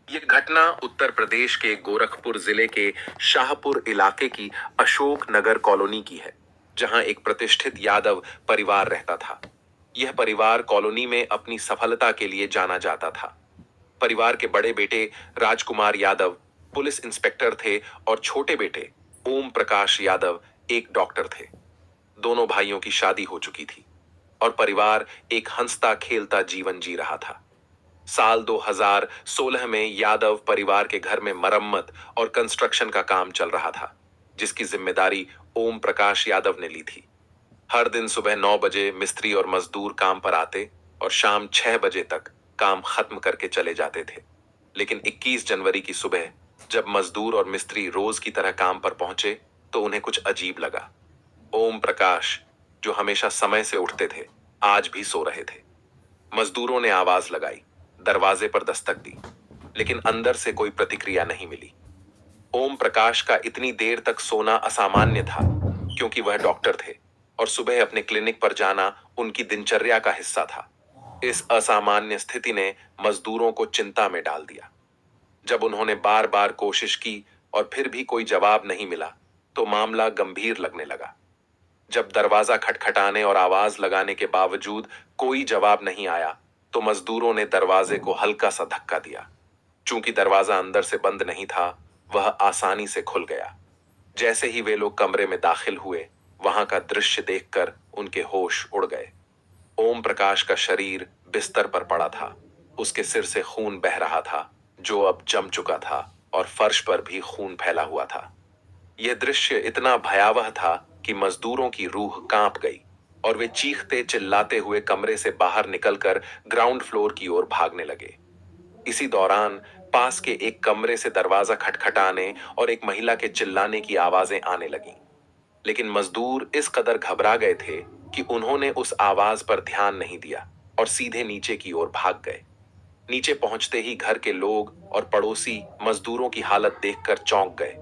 ये घटना उत्तर प्रदेश के गोरखपुर जिले के शाहपुर इलाके की अशोक नगर कॉलोनी की है, जहां एक प्रतिष्ठित यादव परिवार रहता था। यह परिवार कॉलोनी में अपनी सफलता के लिए जाना जाता था। परिवार के बड़े बेटे राजकुमार यादव पुलिस इंस्पेक्टर थे और छोटे बेटे ओम प्रकाश यादव एक डॉक्टर थे। दोनों भाइयों की शादी हो चुकी थी और परिवार एक हंसता खेलता जीवन जी रहा था। साल 2016 में यादव परिवार के घर में मरम्मत और कंस्ट्रक्शन का काम चल रहा था, जिसकी जिम्मेदारी ओम प्रकाश यादव ने ली थी। हर दिन सुबह 9 बजे मिस्त्री और मजदूर काम पर आते और शाम 6 बजे तक काम खत्म करके चले जाते थे। लेकिन 21 जनवरी की सुबह जब मजदूर और मिस्त्री रोज की तरह काम पर पहुंचे, तो उन्हें कुछ अजीब लगा। ओम प्रकाश, जो हमेशा समय से उठते थे, आज भी सो रहे थे। मजदूरों ने आवाज लगाई, दरवाजे पर दस्तक दी, लेकिन अंदर से कोई प्रतिक्रिया नहीं मिली। ओम प्रकाश का इतनी देर तक सोना असामान्य था, क्योंकि वह डॉक्टर थे और सुबह अपने क्लिनिक पर जाना उनकी दिनचर्या का हिस्सा था। इस असामान्य स्थिति ने मजदूरों को चिंता में डाल दिया। जब उन्होंने बार बार कोशिश की और फिर भी कोई जवाब नहीं मिला, तो मामला गंभीर लगने लगा। जब दरवाजा खटखटाने और आवाज लगाने के बावजूद कोई जवाब नहीं आया, तो मजदूरों ने दरवाजे को हल्का सा धक्का दिया। चूंकि दरवाजा अंदर से बंद नहीं था, वह आसानी से खुल गया। जैसे ही वे लोग कमरे में दाखिल हुए, वहां का दृश्य देखकर उनके होश उड़ गए। ओम प्रकाश का शरीर बिस्तर पर पड़ा था। उसके सिर से खून बह रहा था, जो अब जम चुका था, और फर्श पर भी खून फैला हुआ था। यह दृश्य इतना भयावह था कि मजदूरों की रूह कांप गई और वे चीखते चिल्लाते हुए कमरे से बाहर निकलकर ग्राउंड फ्लोर की ओर भागने लगे। इसी दौरान पास के एक कमरे से दरवाजा खटखटाने और एक महिला के चिल्लाने की आवाजें आने लगीं। लेकिन मजदूर इस कदर घबरा गए थे कि उन्होंने उस आवाज पर ध्यान नहीं दिया और सीधे नीचे की ओर भाग गए। नीचे पहुंचते ही घर के लोग और पड़ोसी मजदूरों की हालत देखकर चौंक गए।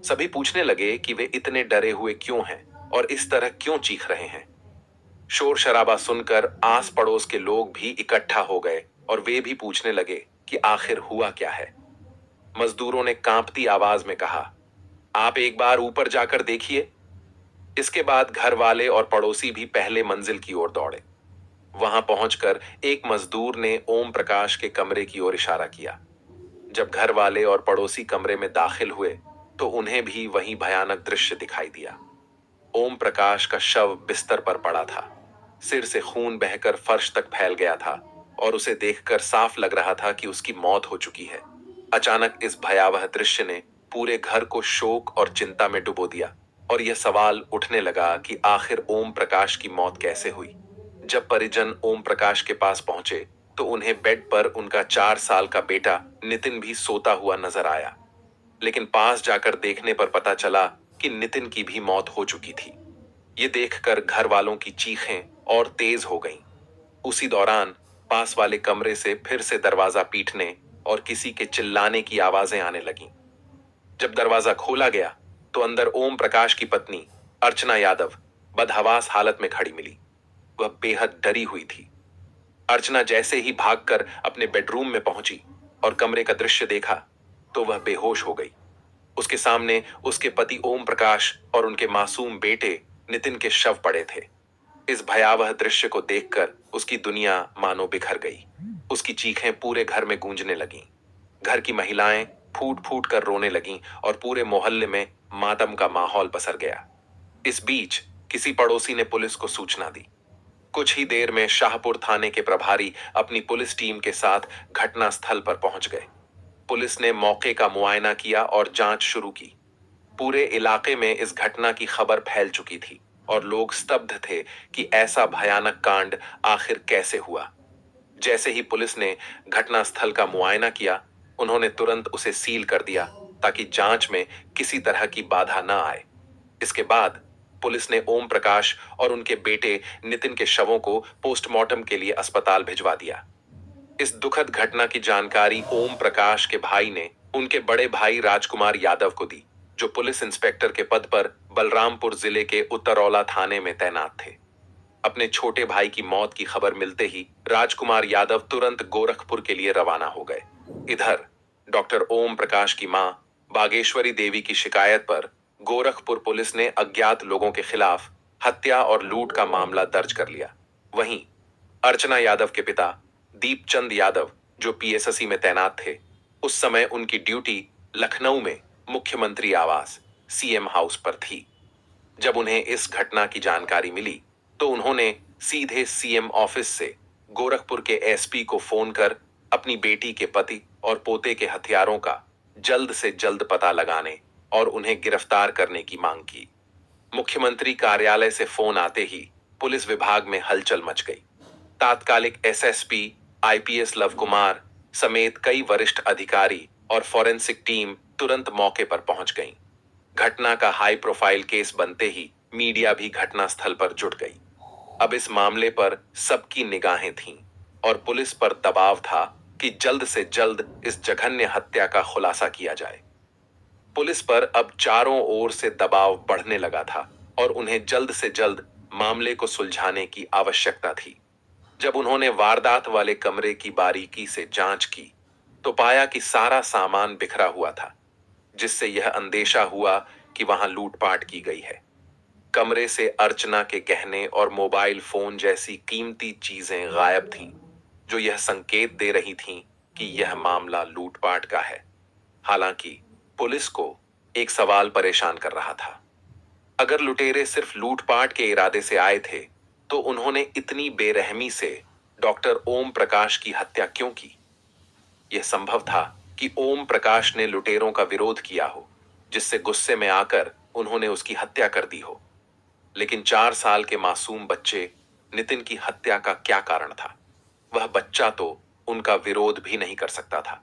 सभी पूछने लगे कि वे इतने डरे हुए क्यों हैं और इस तरह क्यों चीख रहे हैं। शोर शराबा सुनकर आस पड़ोस के लोग भी इकट्ठा हो गए और वे भी पूछने लगे कि आखिर हुआ क्या है। मजदूरों ने कांपती आवाज में कहा, आप एक बार ऊपर जाकर देखिए। इसके बाद घर वाले और पड़ोसी भी पहले मंजिल की ओर दौड़े। वहां पहुंचकर एक मजदूर ने ओम प्रकाश के कमरे की ओर इशारा किया। जब घर वाले और पड़ोसी कमरे में दाखिल हुए, तो उन्हें भी वही भयानक दृश्य दिखाई दिया। ओम प्रकाश का शव बिस्तर पर पड़ा था। सिर से खून बहकर फर्श तक फैल गया था और उसे देखकर साफ लग रहा था कि उसकी मौत हो चुकी है। अचानक इस भयावह दृश्य ने पूरे घर को शोक और चिंता में डुबो दिया और यह सवाल उठने लगा कि आखिर ओम प्रकाश की मौत कैसे हुई। जब परिजन ओम प्रकाश के पास पहुंचे, तो उन्हें बेड पर उनका 4 साल का बेटा नितिन भी सोता हुआ नजर आया। लेकिन पास जाकर देखने पर पता चला कि नितिन की भी मौत हो चुकी थी। ये देखकर घर वालों की चीखें और तेज हो गईं। उसी दौरान पास वाले कमरे से फिर से दरवाजा पीटने और किसी के चिल्लाने की आवाजें आने लगीं। जब दरवाजा खोला गया, तो अंदर ओम प्रकाश की पत्नी अर्चना यादव बदहवास हालत में खड़ी मिली। वह बेहद डरी हुई थी। अर्चना जैसे ही भागकर अपने बेडरूम में पहुंची और कमरे का दृश्य देखा, तो वह बेहोश हो गई। उसके सामने उसके पति ओम प्रकाश और उनके मासूम बेटे नितिन के शव पड़े थे। इस भयावह दृश्य को देखकर उसकी दुनिया मानो बिखर गई। उसकी चीखें पूरे घर में गूंजने लगीं। घर की महिलाएं फूट फूट कर रोने लगीं और पूरे मोहल्ले में मातम का माहौल पसर गया। इस बीच किसी पड़ोसी ने पुलिस को सूचना दी। कुछ ही देर में शाहपुर थाने के प्रभारी अपनी पुलिस टीम के साथ घटनास्थल पर पहुंच गए। पुलिस ने मौके का मुआयना किया और जांच शुरू की। पूरे इलाके में इस घटना की खबर फैल चुकी थी और लोग स्तब्ध थे कि ऐसा भयानक कांड आखिर कैसे हुआ। जैसे ही पुलिस ने घटनास्थल का मुआयना किया, उन्होंने तुरंत उसे सील कर दिया ताकि जांच में किसी तरह की बाधा न आए। इसके बाद पुलिस ने ओम प्रकाश और उनके बेटे नितिन के शवों को पोस्टमार्टम के लिए अस्पताल भिजवा दिया। इस दुखद घटना की जानकारी ओम प्रकाश के भाई ने उनके बड़े भाई राजकुमार यादव को दी, जो पुलिस इंस्पेक्टर के पद पर बलरामपुर जिले के उत्तरौला थाने में तैनात थे। अपने छोटे भाई की मौत की खबर मिलते ही राजकुमार यादव तुरंत गोरखपुर के लिए रवाना हो गए। इधर डॉक्टर ओम प्रकाश की मां बागेश्वरी देवी की शिकायत पर गोरखपुर पुलिस ने अज्ञात लोगों के खिलाफ हत्या और लूट का मामला दर्ज कर लिया। वहीं अर्चना यादव के पिता दीपचंद यादव, जो पीएससी में तैनात थे, उस समय उनकी ड्यूटी लखनऊ में मुख्यमंत्री आवास सीएम हाउस पर थी। जब उन्हें इस घटना की जानकारी मिली तो उन्होंने सीधे सीएम ऑफिस से गोरखपुर के एसपी को फोन कर अपनी बेटी के पति और पोते के हथियारों का जल्द से जल्द पता लगाने और उन्हें गिरफ्तार करने की मांग की। मुख्यमंत्री कार्यालय से फोन आते ही पुलिस विभाग में हलचल मच गई। तात्कालिक एसएसपी आईपीएस लव कुमार समेत कई वरिष्ठ अधिकारी और फॉरेंसिक टीम तुरंत मौके पर पहुंच गई। घटना का हाई प्रोफाइल केस बनते ही मीडिया भी घटनास्थल पर जुट गई। अब इस मामले पर सबकी निगाहें थीं और पुलिस पर दबाव था कि जल्द से जल्द इस जघन्य हत्या का खुलासा किया जाए। पुलिस पर अब चारों ओर से दबाव बढ़ने लगा था और उन्हें जल्द से जल्द मामले को सुलझाने की आवश्यकता थी। जब उन्होंने वारदात वाले कमरे की बारीकी से जांच की तो पाया कि सारा सामान बिखरा हुआ था, जिससे यह अंदेशा हुआ कि वहां लूटपाट की गई है। कमरे से अर्चना के गहने और मोबाइल फोन जैसी कीमती चीजें गायब थीं, जो यह संकेत दे रही थीं कि यह मामला लूटपाट का है। हालांकि पुलिस को एक सवाल परेशान कर रहा था। अगर लुटेरे सिर्फ लूटपाट के इरादे से आए थे तो उन्होंने इतनी बेरहमी से डॉक्टर ओम प्रकाश की हत्या क्यों की? यह संभव था कि ओम प्रकाश ने लुटेरों का विरोध किया हो, जिससे गुस्से में आकर उन्होंने उसकी हत्या कर दी हो। लेकिन 4 साल के मासूम बच्चे नितिन की हत्या का क्या कारण था? वह बच्चा तो उनका विरोध भी नहीं कर सकता था।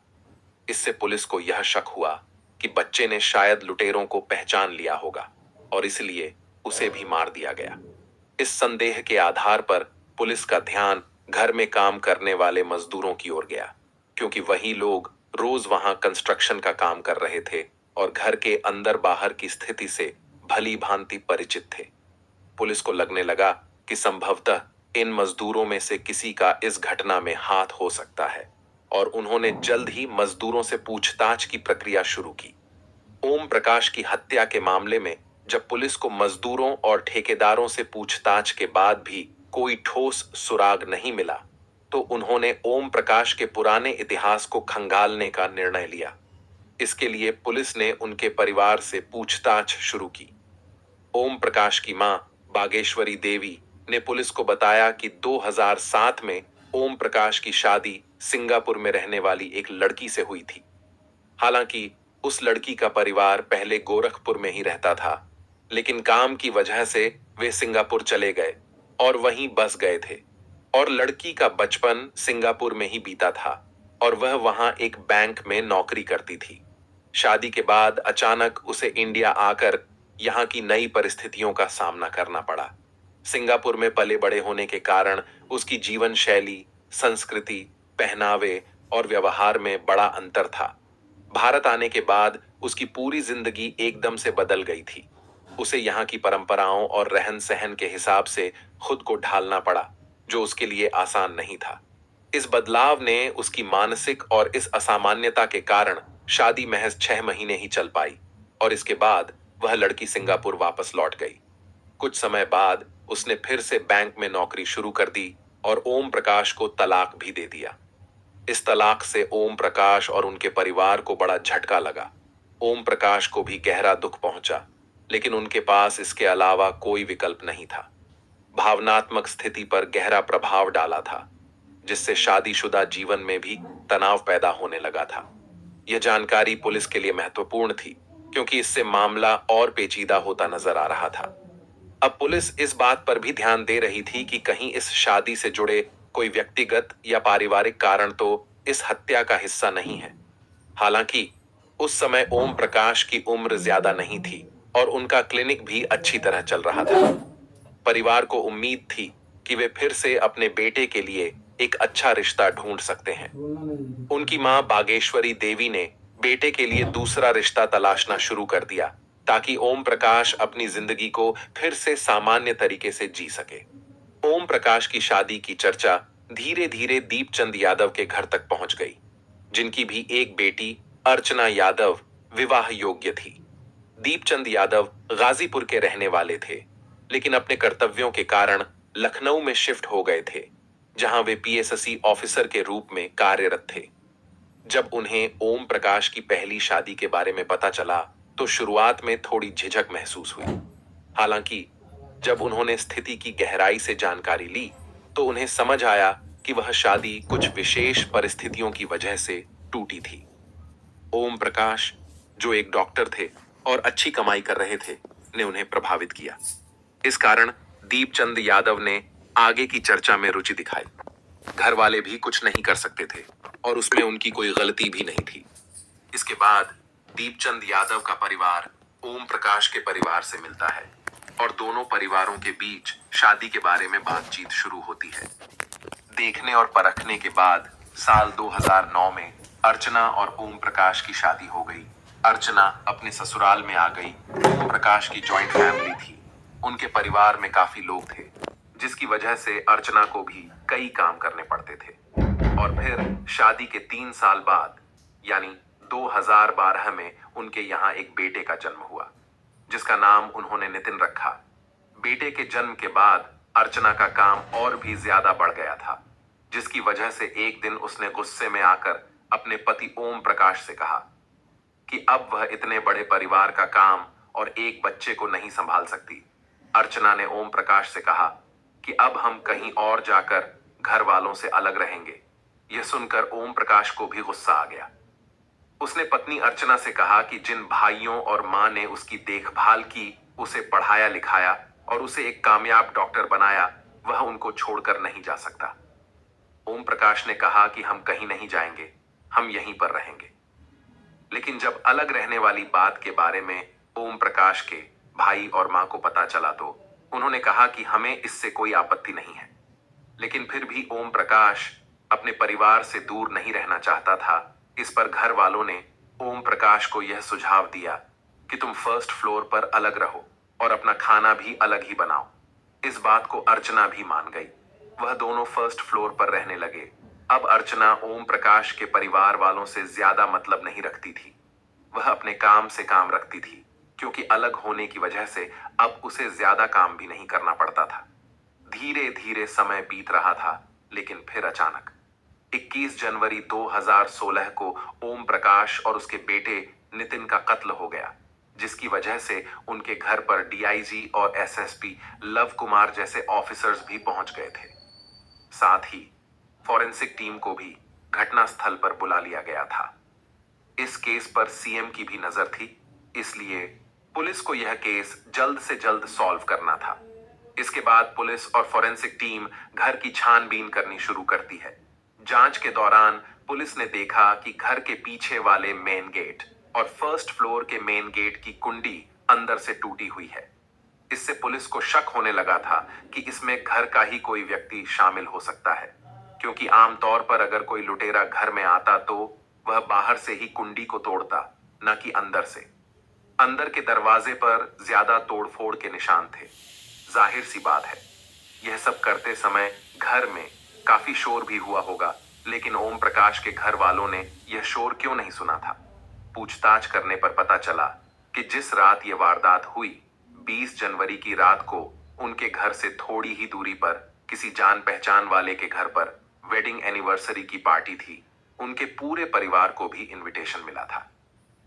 इससे पुलिस को यह शक हुआ कि बच्चे ने शायद लुटेरों को पहचान लिया होगा और इसलिए उसे भी मार दिया गया। इस संदेह के आधार पर पुलिस का ध्यान घर में काम करने वाले मजदूरों की ओर गया, क्योंकि वही लोग रोज वहां कंस्ट्रक्शन का काम कर रहे थे और घर के अंदर बाहर की स्थिति से भली भांति परिचित थे। पुलिस को लगने लगा कि संभवतः इन मजदूरों में से किसी का इस घटना में हाथ हो सकता है और उन्होंने जल्द ही मजदूरों से पूछताछ की प्रक्रिया शुरू की। ओम प्रकाश की हत्या के मामले में जब पुलिस को मजदूरों और ठेकेदारों से पूछताछ के बाद भी कोई ठोस सुराग नहीं मिला तो उन्होंने ओम प्रकाश के पुराने इतिहास को खंगालने का निर्णय लिया। इसके लिए पुलिस ने उनके परिवार से पूछताछ शुरू की। ओम प्रकाश की मां बागेश्वरी देवी ने पुलिस को बताया कि 2007 में ओम प्रकाश की शादी सिंगापुर में रहने वाली एक लड़की से हुई थी। हालांकि उस लड़की का परिवार पहले गोरखपुर में ही रहता था, लेकिन काम की वजह से वे सिंगापुर चले गए और वहीं बस गए थे और लड़की का बचपन सिंगापुर में ही बीता था और वह वहां एक बैंक में नौकरी करती थी। शादी के बाद अचानक उसे इंडिया आकर यहाँ की नई परिस्थितियों का सामना करना पड़ा। सिंगापुर में पले बड़े होने के कारण उसकी जीवन शैली, संस्कृति, पहनावे और व्यवहार में बड़ा अंतर था। भारत आने के बाद उसकी पूरी जिंदगी एकदम से बदल गई थी। उसे यहाँ की परंपराओं और रहन सहन के हिसाब से खुद को ढालना पड़ा, जो उसके लिए आसान नहीं था। इस बदलाव ने उसकी मानसिक और इस असामान्यता के कारण शादी महज 6 महीने ही चल पाई और इसके बाद वह लड़की सिंगापुर वापस लौट गई। कुछ समय बाद उसने फिर से बैंक में नौकरी शुरू कर दी और ओम प्रकाश को तलाक भी दे दिया। इस तलाक से ओम प्रकाश और उनके परिवार को बड़ा झटका लगा। ओम प्रकाश को भी गहरा दुख पहुंचा, लेकिन उनके पास इसके अलावा कोई विकल्प नहीं था। भावनात्मक स्थिति पर गहरा प्रभाव डाला था, जिससे शादीशुदा जीवन में भी तनाव पैदा होने लगा था। यह जानकारी पुलिस के लिए महत्वपूर्ण थी, क्योंकि इससे मामला और पेचीदा होता नजर आ रहा था। अब पुलिस इस बात पर भी ध्यान दे रही थी कि कहीं इस शादी से जुड़े कोई व्यक्तिगत या पारिवारिक कारण तो इस हत्या का हिस्सा नहीं है। हालांकि उस समय ओम प्रकाश की उम्र ज्यादा नहीं थी और उनका क्लिनिक भी अच्छी तरह चल रहा था। परिवार को उम्मीद थी कि वे फिर से अपने बेटे के लिए एक अच्छा रिश्ता ढूंढ सकते हैं। उनकी मां बागेश्वरी देवी ने बेटे के लिए दूसरा रिश्ता तलाशना शुरू कर दिया, ताकि ओम प्रकाश अपनी जिंदगी को फिर से सामान्य तरीके से जी सके। ओम प्रकाश की शादी की चर्चा धीरे धीरे दीपचंद यादव के घर तक पहुंच गई, जिनकी भी एक बेटी अर्चना यादव विवाह योग्य थी। दीपचंद यादव गाजीपुर के रहने वाले थे, लेकिन अपने कर्तव्यों के कारण लखनऊ में शिफ्ट हो गए थे, जहां वे पीएससी ऑफिसर के रूप में कार्यरत थे। जब उन्हें ओम प्रकाश की पहली शादी के बारे में पता चला, तो शुरुआत में थोड़ी झिझक महसूस हुई। हालांकि जब उन्होंने स्थिति की गहराई से जानकारी ली, तो उन्हें समझ आया कि वह शादी कुछ विशेष परिस्थितियों की वजह से टूटी थी। ओम प्रकाश, जो एक डॉक्टर थे और अच्छी कमाई कर रहे थे, ने उन्हें प्रभावित किया। इस कारण दीपचंद यादव ने आगे की चर्चा में रुचि दिखाई। घर वाले भी कुछ नहीं कर सकते थे और उसमें उनकी कोई गलती भी नहीं थी। इसके बाद दीपचंद यादव का परिवार ओम प्रकाश के परिवार से मिलता है और दोनों परिवारों के बीच शादी के बारे में बातचीत शुरू होती है। देखने और परखने के बाद साल 2009 में अर्चना और ओम प्रकाश की शादी हो गई। अर्चना अपने ससुराल में आ गई। ओम प्रकाश की जॉइंट फैमिली थी। उनके परिवार में काफी लोग थे, जिसकी वजह से अर्चना को भी कई काम करने पड़ते थे। और फिर शादी के 3 साल बाद, यानी 2012 में उनके यहाँ एक बेटे का जन्म हुआ, जिसका नाम उन्होंने नितिन रखा। बेटे के जन्म के बाद अर्चना का काम और भी ज्यादा बढ़ गया था, जिसकी वजह से एक दिन उसने गुस्से में आकर अपने पति ओम प्रकाश से कहा कि अब वह इतने बड़े परिवार का काम और एक बच्चे को नहीं संभाल सकती। अर्चना ने ओम प्रकाश से कहा कि अब हम कहीं और जाकर घर वालों से अलग रहेंगे। यह सुनकर ओम प्रकाश को भी गुस्सा आ गया। उसने पत्नी अर्चना से कहा कि जिन भाइयों और मां ने उसकी देखभाल की, उसे पढ़ाया लिखाया और उसे एक कामयाब डॉक्टर बनाया, वह उनको छोड़कर नहीं जा सकता। ओम प्रकाश ने कहा कि हम कहीं नहीं जाएंगे, हम यहीं पर रहेंगे। लेकिन जब अलग रहने वाली बात के बारे में ओम प्रकाश के भाई और मां को पता चला, तो उन्होंने कहा कि हमें इससे कोई आपत्ति नहीं है। लेकिन फिर भी ओम प्रकाश अपने परिवार से दूर नहीं रहना चाहता था। इस पर घर वालों ने ओम प्रकाश को यह सुझाव दिया कि तुम फर्स्ट फ्लोर पर अलग रहो और अपना खाना भी अलग ही बनाओ। इस बात को अर्चना भी मान गई। वह दोनों फर्स्ट फ्लोर पर रहने लगे। अब अर्चना ओम प्रकाश के परिवार वालों से ज्यादा मतलब नहीं रखती थी। वह अपने काम से काम रखती थी, क्योंकि अलग होने की वजह से अब उसे ज्यादा काम भी नहीं करना पड़ता था। धीरे धीरे समय बीत रहा था, लेकिन फिर अचानक 21 जनवरी 2016 को ओम प्रकाश और उसके बेटे नितिन का कत्ल हो गया, जिसकी वजह से उनके घर पर डीआईजी और एसएसपी लव कुमार जैसे ऑफिसर्स भी पहुंच गए थे। साथ ही फॉरेंसिक टीम को भी घटनास्थल पर बुला लिया गया था। इस केस पर सीएम की भी नजर थी, इसलिए पुलिस को यह केस जल्द से जल्द सॉल्व करना था। इसके बाद पुलिस और फॉरेंसिक टीम घर की छानबीन करनी शुरू करती है। जांच के दौरान पुलिस ने देखा कि घर के पीछे वाले मेन गेट और फर्स्ट फ्लोर के मेन गेट की कुंडी अंदर से टूटी हुई है। इससे पुलिस को शक होने लगा था कि इसमें घर का ही कोई व्यक्ति शामिल हो सकता है, क्योंकि आमतौर पर अगर कोई लुटेरा घर में आता तो वह बाहर से ही कुंडी को तोड़ता, न कि अंदर से। अंदर के दरवाजे पर ज्यादा तोड़फोड़ के निशान थे। जाहिर सी बात है, यह सब करते समय घर में काफी शोर भी हुआ होगा, लेकिन ओम प्रकाश के घर वालों ने यह शोर क्यों नहीं सुना था। पूछताछ करने पर पता चला कि जिस रात यह वारदात हुई, 20 जनवरी की रात को उनके घर से थोड़ी ही दूरी पर किसी जान पहचान वाले के घर पर वेडिंग एनिवर्सरी की पार्टी थी। उनके पूरे परिवार को भी इनविटेशन मिला था।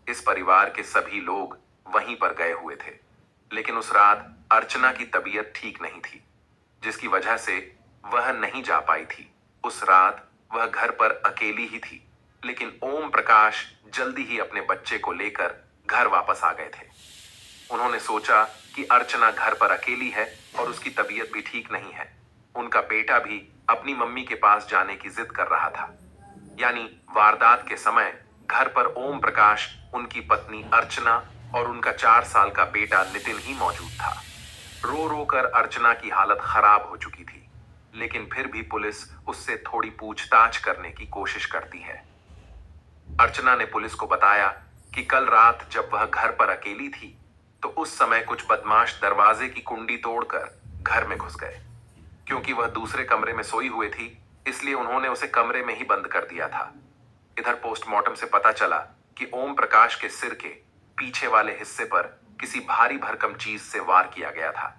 इस परिवार के सभी लोग वहीं पर गए हुए थे, लेकिन उस रात अर्चना की तबीयत ठीक नहीं थी, जिसकी वजह से वह नहीं जा पाई थी। उस रात वह घर पर अकेली ही थी, लेकिन ओम प्रकाश जल्दी ही अपने बच्चे को लेकर घर वापस आ गए थे। उन्होंने सोचा कि अर्चना घर पर अकेली है और उसकी तबीयत भी ठीक नहीं है। उनका बेटा भी अपनी मम्मी के पास जाने की जिद कर रहा था। यानी वारदात के समय घर पर ओम प्रकाश, उनकी पत्नी अर्चना और उनका 4 साल का बेटा नितिन ही मौजूद था। रो रो कर अर्चना की हालत खराब हो चुकी थी, लेकिन फिर भी पुलिस उससे थोड़ी पूछताछ करने की कोशिश करती है। अर्चना ने पुलिस को बताया कि कल रात जब वह घर पर अकेली थी, तो उस समय कुछ बदमाश दरवाजे की कुंडी तोड़कर घर में घुस गए। क्योंकि वह दूसरे कमरे में सोई हुई थी, इसलिए उन्होंने उसे कमरे में ही बंद कर दिया था। इधर पोस्टमार्टम से पता चला कि ओम प्रकाश के सिर के पीछे वाले हिस्से पर किसी भारी भरकम चीज से वार किया गया था,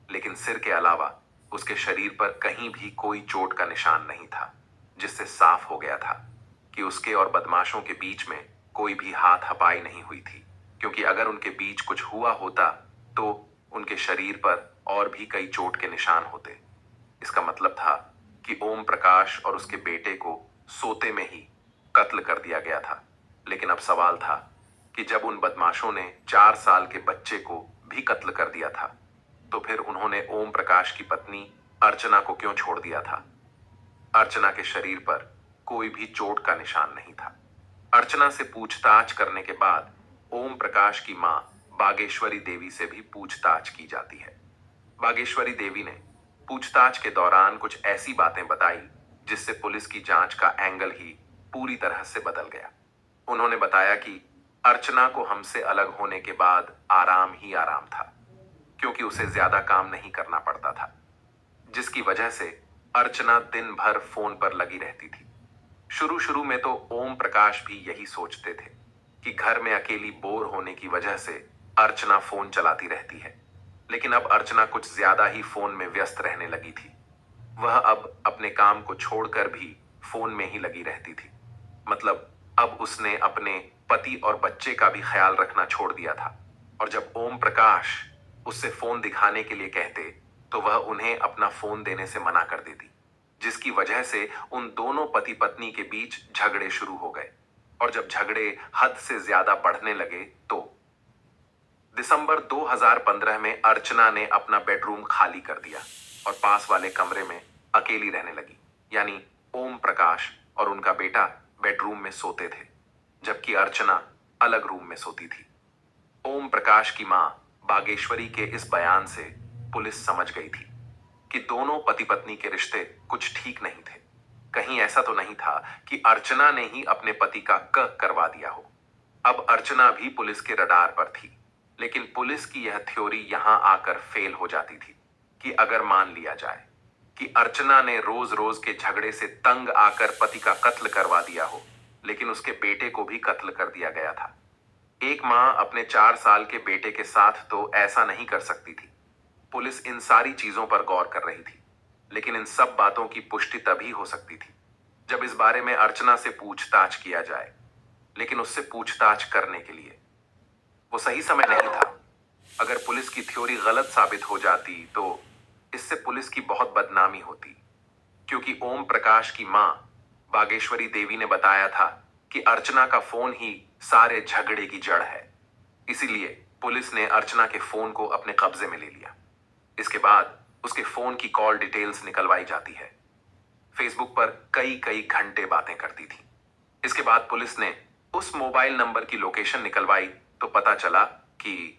लेकिन सिर के अलावा उसके शरीर पर कहीं भी कोई चोट का निशान नहीं था, जिससे साफ हो गया था कि उसके और बदमाशों के बीच में कोई भी हाथापाई नहीं हुई थी, क्योंकि अगर उनके बीच कुछ हुआ होता तो उनके शरीर पर और भी कई चोट के निशान होते। इसका मतलब था कि ओम प्रकाश और उसके बेटे को सोते में ही कत्ल कर दिया गया था। लेकिन अब सवाल था कि जब उन बदमाशों ने 4 साल के बच्चे को भी कत्ल कर दिया था, तो फिर उन्होंने ओम प्रकाश की पत्नी अर्चना को क्यों छोड़ दिया था? अर्चना के शरीर पर कोई भी चोट का निशान नहीं था। अर्चना से पूछताछ करने के बाद ओम प्रकाश की मां बागेश्वरी देवी से भी पूछताछ की जाती है। बागेश्वरी देवी ने पूछताछ के दौरान कुछ ऐसी बातें बताई जिससे पुलिस की जांच का एंगल ही पूरी तरह से बदल गया। उन्होंने बताया कि अर्चना को हमसे अलग होने के बाद आराम ही आराम था, क्योंकि उसे ज्यादा काम नहीं करना पड़ता था, जिसकी वजह से अर्चना दिन भर फोन पर लगी रहती थी। शुरू शुरू में तो ओम प्रकाश भी यही सोचते थे कि घर में अकेली बोर होने की वजह से अर्चना फोन चलाती रहती है, लेकिन अब अर्चना कुछ ज्यादा ही फोन में व्यस्त रहने लगी थी। वह अब अपने काम को छोड़कर भी फोन में ही लगी रहती थी। मतलब अब उसने अपने पति और बच्चे का भी ख्याल रखना छोड़ दिया था, और जब ओम प्रकाश उससे फोन दिखाने के लिए कहते तो वह उन्हें अपना फोन देने से मना कर देती, जिसकी वजह से उन दोनों पति पत्नी के बीच झगड़े शुरू हो गए। और जब झगड़े हद से ज्यादा बढ़ने लगे तो दिसंबर 2015 में अर्चना ने अपना बेडरूम खाली कर दिया और पास वाले कमरे में अकेली रहने लगी। यानी ओम प्रकाश और उनका बेटा बेडरूम में सोते थे, जबकि अर्चना अलग रूम में सोती थी। ओम प्रकाश की मां बागेश्वरी के इस बयान से पुलिस समझ गई थी कि दोनों पति पत्नी के रिश्ते कुछ ठीक नहीं थे। कहीं ऐसा तो नहीं था कि अर्चना ने ही अपने पति का क करवा दिया हो। अब अर्चना भी पुलिस के रडार पर थी, लेकिन पुलिस की यह थ्योरी यहां आकर फेल हो जाती थी कि अगर मान लिया जाए कि अर्चना ने रोज रोज के झगड़े से तंग आकर पति का कत्ल करवा दिया हो, लेकिन उसके बेटे को भी कत्ल कर दिया गया था। एक मां अपने 4 साल के बेटे के साथ तो ऐसा नहीं कर सकती थी। पुलिस इन सारी चीजों पर गौर कर रही थी, लेकिन इन सब बातों की पुष्टि तभी हो सकती थी जब इस बारे में अर्चना से पूछताछ किया जाए। लेकिन उससे पूछताछ करने के लिए वो सही समय नहीं था। अगर पुलिस की थ्योरी गलत साबित हो जाती तो इससे पुलिस की बहुत बदनामी होती, क्योंकि ओम प्रकाश की मां बागेश्वरी देवी ने बताया था कि अर्चना का फोन ही सारे झगड़े की जड़ है। इसीलिए पुलिस ने अर्चना के फोन को अपने कब्जे में ले लिया। इसके बाद उसके फोन की कॉल डिटेल्स निकलवाई जाती है। फेसबुक पर कई कई घंटे बातें करती थी। इसके बाद पुलिस ने उस मोबाइल नंबर की लोकेशन निकलवाई तो पता चला कि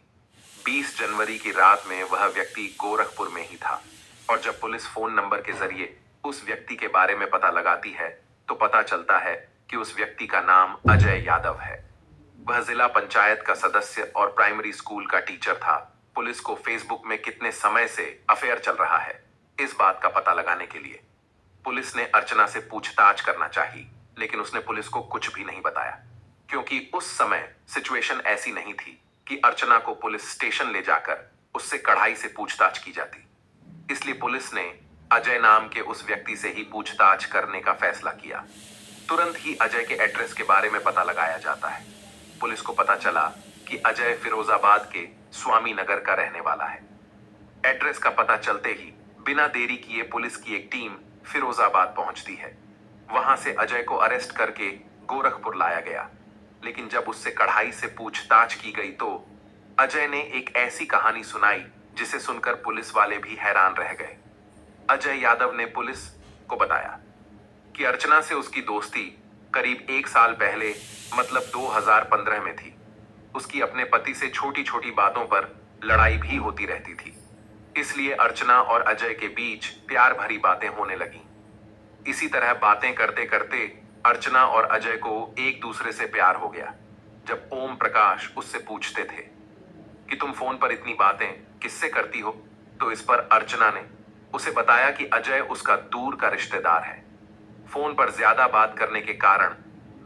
20 जनवरी की रात में वह व्यक्ति गोरखपुर में ही था। और जब पुलिस फोन नंबर के जरिए उस व्यक्ति के बारे में पता लगाती है तो पता चलता है कि उस व्यक्ति का नाम अजय यादव है। वह जिला पंचायत का सदस्य और प्राइमरी स्कूल का टीचर था। पुलिस को फेसबुक में कितने समय से अफेयर चल रहा है, इस बात का पता लगाने के लिए पुलिस ने अर्चना से पूछताछ करना चाहिए, लेकिन उसने पुलिस को कुछ भी नहीं बताया, क्योंकि उस समय सिचुएशन ऐसी नहीं थी कि अर्चना को पुलिस स्टेशन ले जाकर उससे कड़ाई से पूछताछ की जाती। इसलिए पुलिस ने अजय नाम के उस व्यक्ति से ही पूछताछ करने का फैसला किया। तुरंत ही अजय के एड्रेस के बारे में पता लगाया जाता है। पुलिस को पता चला कि अजय फिरोजाबाद के स्वामी नगर का रहने वाला है। एड्रेस का पता चलते ही बिना देरी किए पुलिस की एक टीम फिरोजाबाद पहुंचती है। वहां से अजय को अरेस्ट करके गोरखपुर लाया गया, लेकिन जब उससे कड़ाई से पूछताछ की गई तो अजय ने एक ऐसी कहानी सुनाई जिसे सुनकर पुलिस वाले भी हैरान रह गए। अजय यादव ने पुलिस को बताया कि अर्चना से उसकी दोस्ती करीब 1 साल पहले मतलब 2015 में थी। उसकी अपने पति से छोटी छोटी बातों पर लड़ाई भी होती रहती थी, इसलिए अर्चना और अजय के बीच प्यार भरी बातें होने लगी। इसी तरह बातें करते करते अर्चना और अजय को एक दूसरे से प्यार हो गया। जब ओम प्रकाश उससे पूछते थे कि तुम फोन पर इतनी बातें किससे करती हो, तो इस पर अर्चना ने उसे बताया कि अजय उसका दूर का रिश्तेदार है। फोन पर ज्यादा बात करने के कारण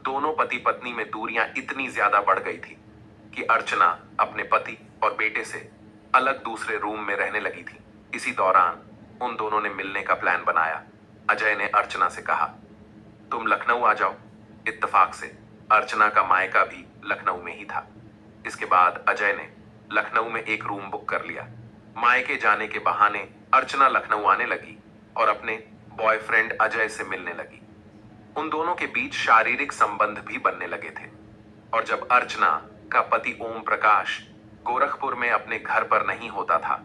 दोनों पति पत्नी में दूरियां इतनी ज्यादा बढ़ गई थी कि अर्चना अपने पति और बेटे से अलग दूसरे रूम में रहने लगी थी। इसी दौरान उन दोनों ने मिलने का प्लान बनाया। अजय ने अर्चना से कहा, तुम लखनऊ आ जाओ। इत्तेफाक से अर्चना का मायका भी लखनऊ में ही था। इसके बाद अजय ने लखनऊ में एक रूम बुक कर लिया। मायके जाने के बहाने अर्चना लखनऊ आने लगी और अपने बॉयफ्रेंड अजय से मिलने लगी। उन दोनों के बीच शारीरिक संबंध भी बनने लगे थे। और जब अर्चना का पति ओम प्रकाश गोरखपुर में अपने घर पर नहीं होता था,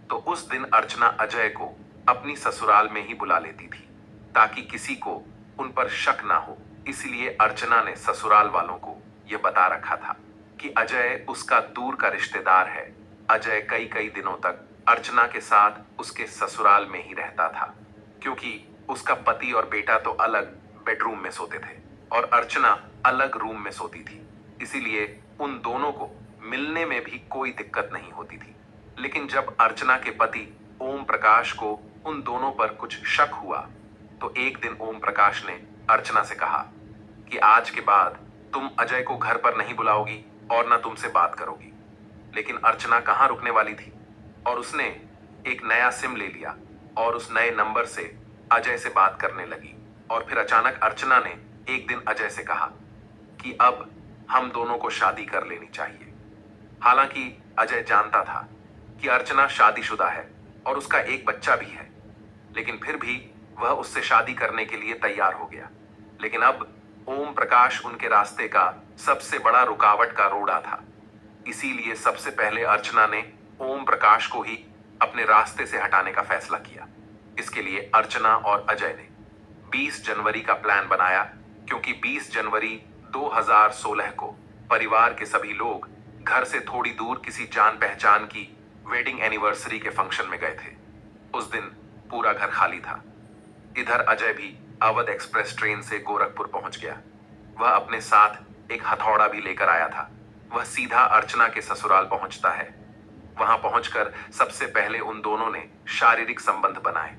तो उस दिन अर्चना अजय को अपनी ससुराल में ही बुला लेती थी ताकि किसी को उन पर शक ना हो। इसलिए अर्चना ने ससुराल वालों को यह बता रखा था कि अजय उसका दूर का रिश्तेदार है। अजय कई कई दिनों तक अर्चना के साथ उसके ससुराल में ही रहता था, क्योंकि उसका पति और बेटा तो अलग बेडरूम में सोते थे और अर्चना अलग रूम में सोती थी। इसीलिए उन दोनों को मिलने में भी कोई दिक्कत नहीं होती थी। लेकिन जब अर्चना के पति ओम प्रकाश को उन दोनों पर कुछ शक हुआ, तो एक दिन ओम प्रकाश ने अर्चना से कहा कि आज के बाद तुम अजय को घर पर नहीं बुलाओगी और ना तुमसे बात करोगी। लेकिन अर्चना कहाँ रुकने वाली थी और उसने एक नया सिम ले लिया और उस नए नंबर से अजय से बात करने लगी। और फिर अचानक अर्चना ने एक दिन अजय से कहा कि अब हम दोनों को शादी कर लेनी चाहिए। हालांकि अजय जानता था कि अर्चना शादीशुदा है और उसका एक बच्चा भी है, लेकिन फिर भी वह उससे शादी करने के लिए तैयार हो गया। लेकिन अब ओम प्रकाश उनके रास्ते का सबसे बड़ा रुकावट का रोड़ा था। इसीलिए सबसे पहले अर्चना ने ओम प्रकाश को ही अपने रास्ते से हटाने का फैसला किया। इसके लिए अर्चना और अजय ने 20 जनवरी का प्लान बनाया, क्योंकि 20 जनवरी 2016 को परिवार के सभी लोग घर से थोड़ी दूर किसी जान पहचान की वेडिंग एनिवर्सरी के फंक्शन में गए थे। उस दिन पूरा घर खाली था। इधर अजय भी अवध एक्सप्रेस ट्रेन से गोरखपुर पहुंच गया। वह अपने साथ एक हथौड़ा भी लेकर आया था। वह सीधा अर्चना के ससुराल पहुंचता है। वहां पहुंचकर सबसे पहले उन दोनों ने शारीरिक संबंध बनाए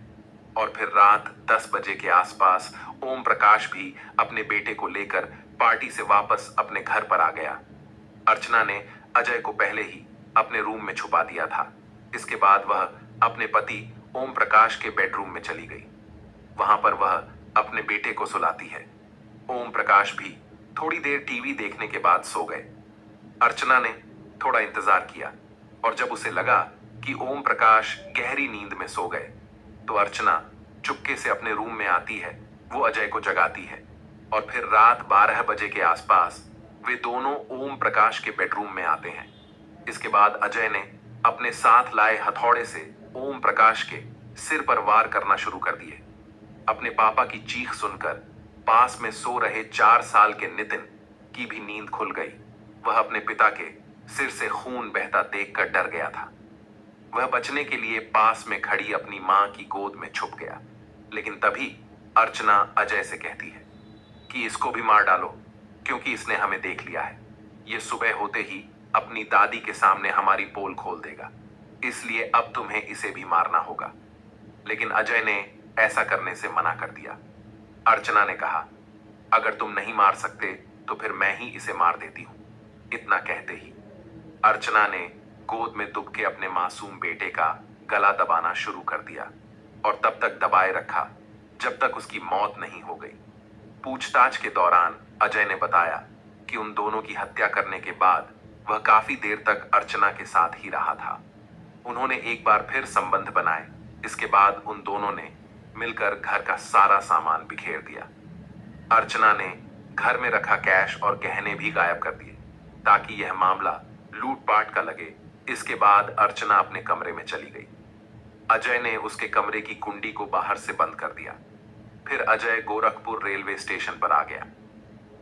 और फिर रात 10 बजे के आसपास ओम प्रकाश भी अपने बेटे को लेकर पार्टी से वापस अपने घर पर आ गया। अर्चना ने अजय को पहले ही अपने रूम में छुपा दिया था। इसके बाद वह अपने पति ओम प्रकाश के बेडरूम में चली गई। वहां पर वह अपने बेटे को सुलाती है। ओम प्रकाश भी थोड़ी देर टीवी देखने के बाद सो गए। अर्चना ने थोड़ा इंतजार किया और जब उसे लगा कि ओम प्रकाश गहरी नींद में सो गए, तो अर्चना चुपके से अपने रूम में आती है। वो अजय को जगाती है और फिर रात 12 बजे के आसपास वे दोनों ओम प्रकाश के बेडरूम में आते हैं। इसके बाद अजय ने अपने साथ लाए हथौड़े से ओम प्रकाश के सिर पर वार करना शुरू कर दिए। अपने पापा की चीख सुनकर पास में सो रहे 4 साल के नितिन की भी नींद खुल गई। वह अपने पिता के सिर से खून बहता देखकर डर गया था। वह बचने के लिए पास में खड़ी अपनी मां की गोद में छुप गया। लेकिन तभी अर्चना अजय से कहती है कि इसको भी मार डालो, क्योंकि इसने हमें देख लिया है। ये सुबह होते ही अपनी दादी के सामने हमारी पोल खोल देगा, इसलिए अब तुम्हें इसे भी मारना होगा। लेकिन अजय ने ऐसा करने से मना कर दिया। अर्चना ने कहा, अगर तुम नहीं मार सकते तो फिर मैं ही इसे मार देती हूं। इतना कहते ही अर्चना ने गोद में दुब के अपने मासूम बेटे का गला दबाना शुरू कर दिया और तब तक दबाए रखा जब तक उसकी मौत नहीं हो गई। पूछताछ के दौरान अजय ने बताया कि उन दोनों की हत्या करने के बाद वह काफी देर तक अर्चना के साथ ही रहा था। उन्होंने एक बार फिर संबंध बनाए। इसके बाद उन दोनों ने मिलकर घर का सारा सामान बिखेर दिया। अर्चना ने घर में रखा कैश और गहने भी गायब कर दिए ताकि यह मामला लूटपाट का लगे। इसके बाद अर्चना अपने कमरे में चली गई। अजय ने उसके कमरे की कुंडी को बाहर से बंद कर दिया। फिर अजय गोरखपुर रेलवे स्टेशन पर आ गया।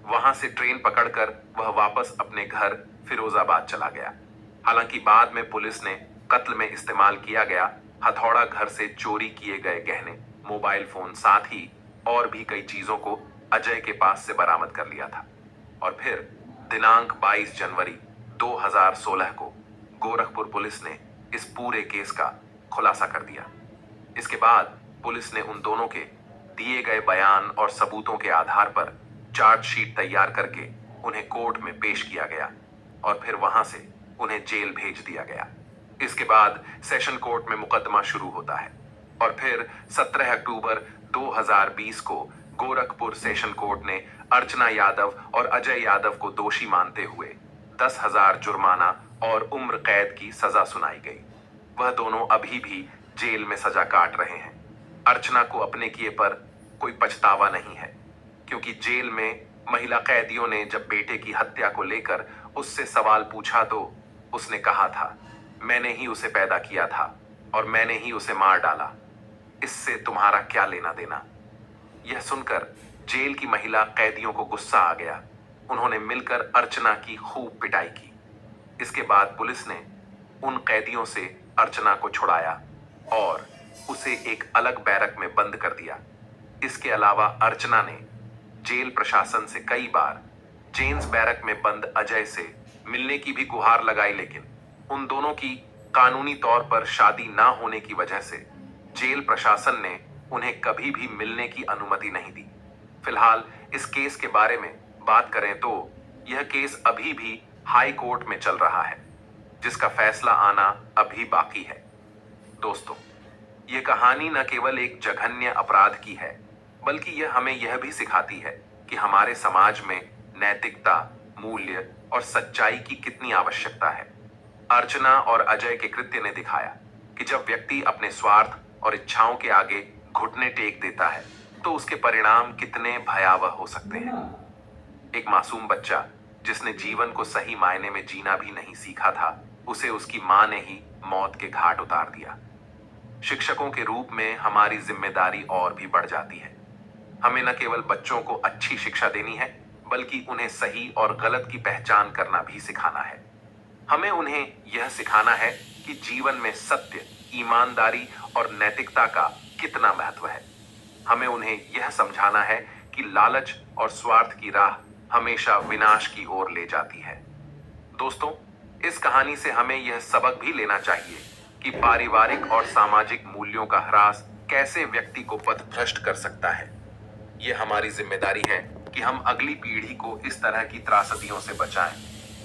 वहां से ट्रेन पकड़कर वह वापस अपने घर फिरोजाबाद चला गया। हालांकि बाद में पुलिस ने कत्ल में इस्तेमाल किया गया हथौड़ा, घर से चोरी किए गए गहने, मोबाइल फोन, साथ ही और भी कई चीजों को अजय के पास से बरामद कर लिया था। और फिर दिनांक 22 जनवरी 2016 को गोरखपुर पुलिस ने इस पूरे केस का खुलासा कर दिया। इसके बाद पुलिस ने उन दोनों के दिए गए बयान और सबूतों के आधार पर चार्जशीट तैयार करके उन्हें कोर्ट में पेश किया गया और फिर वहां से उन्हें जेल भेज दिया गया। इसके बाद सेशन कोर्ट में मुकदमा शुरू होता है और फिर 17 अक्टूबर 2020 को गोरखपुर सेशन कोर्ट ने अर्चना यादव और अजय यादव को दोषी मानते हुए 10,000 जुर्माना और उम्र कैद की सजा सुनाई गई। वह दोनों अभी भी जेल में सजा काट रहे हैं। अर्चना को अपने किए पर कोई पछतावा नहीं है, क्योंकि जेल में महिला कैदियों ने जब बेटे की हत्या को लेकर उससे सवाल पूछा तो उसने कहा था, मैंने ही उसे पैदा किया था और मैंने ही उसे मार डाला, इससे तुम्हारा क्या लेना देना। यह सुनकर जेल की महिला कैदियों को गुस्सा आ गया। उन्होंने मिलकर अर्चना की खूब पिटाई की। इसके बाद पुलिस ने उन कैदियों से अर्चना को छुड़ाया और उसे एक अलग बैरक में बंद कर दिया। इसके अलावा अर्चना ने जेल प्रशासन से कई बार जेन्स बैरक में बंद अजय से मिलने की भी गुहार लगाई, लेकिन उन दोनों की कानूनी तौर पर शादी ना होने की वजह से जेल प्रशासन ने उन्हें कभी भी मिलने की अनुमति नहीं दी। फिलहाल इस केस के बारे में बात करें तो यह केस अभी भी हाई कोर्ट में चल रहा है, जिसका फैसला आना अभी बाकी है। दोस्तों, यह कहानी न केवल एक जघन्य अपराध की है, बल्कि यह हमें यह भी सिखाती है कि हमारे समाज में नैतिकता, मूल्य और सच्चाई की कितनी आवश्यकता है। अर्चना और अजय के कृत्य ने दिखाया कि जब व्यक्ति अपने स्वार्थ और इच्छाओं के आगे घुटने टेक देता है तो उसके परिणाम कितने भयावह हो सकते हैं। एक मासूम बच्चा जिसने जीवन को सही मायने में जीना भी नहीं सीखा था, उसे उसकी मां ने ही मौत के घाट उतार दिया। शिक्षकों के रूप में हमारी जिम्मेदारी और भी बढ़ जाती है। हमें न केवल बच्चों को अच्छी शिक्षा देनी है, बल्कि उन्हें सही और गलत की पहचान करना भी सिखाना है। हमें उन्हें यह सिखाना है कि जीवन में सत्य, ईमानदारी और नैतिकता का कितना महत्व है। हमें उन्हें यह समझाना है कि लालच और स्वार्थ की राह हमेशा विनाश की ओर ले जाती है। दोस्तों, इस कहानी से हमें यह सबक भी लेना चाहिए कि पारिवारिक और सामाजिक मूल्यों का ह्रास कैसे व्यक्ति को पथभ्रष्ट कर सकता है। यह हमारी जिम्मेदारी है कि हम अगली पीढ़ी को इस तरह की त्रासदियों से बचाएं।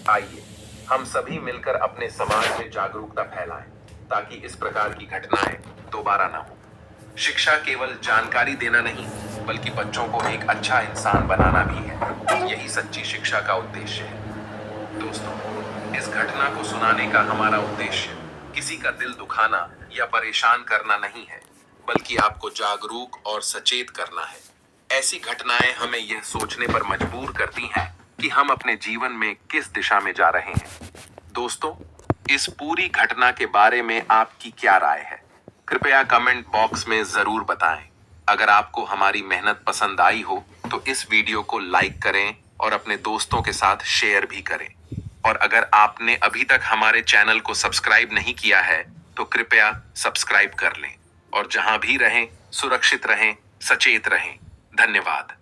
आइए हम सभी मिलकर अपने समाज में जागरूकता फैलाएं, ताकि इस प्रकार की घटनाएं दोबारा ना हो। शिक्षा केवल जानकारी देना नहीं, बल्कि बच्चों को एक अच्छा इंसान बनाना भी है। यही सच्ची शिक्षा का उद्देश्य है। दोस्तों, इस घटना को सुनाने का हमारा उद्देश्य किसी का दिल दुखाना या परेशान करना नहीं है, बल्कि आपको जागरूक और सचेत करना है। ऐसी घटनाएं हमें यह सोचने पर मजबूर करती हैं कि हम अपने जीवन में किस दिशा में जा रहे हैं। दोस्तों, इस पूरी घटना के बारे में आपकी क्या राय है? कृपया कमेंट बॉक्स में जरूर बताएं। अगर आपको हमारी मेहनत पसंद आई हो तो इस वीडियो को लाइक करें और अपने दोस्तों के साथ शेयर भी करें। और अगर आपने अभी तक हमारे चैनल को सब्सक्राइब नहीं किया है तो कृपया सब्सक्राइब कर लें। और जहां भी रहें, सुरक्षित रहें, सचेत रहें। धन्यवाद।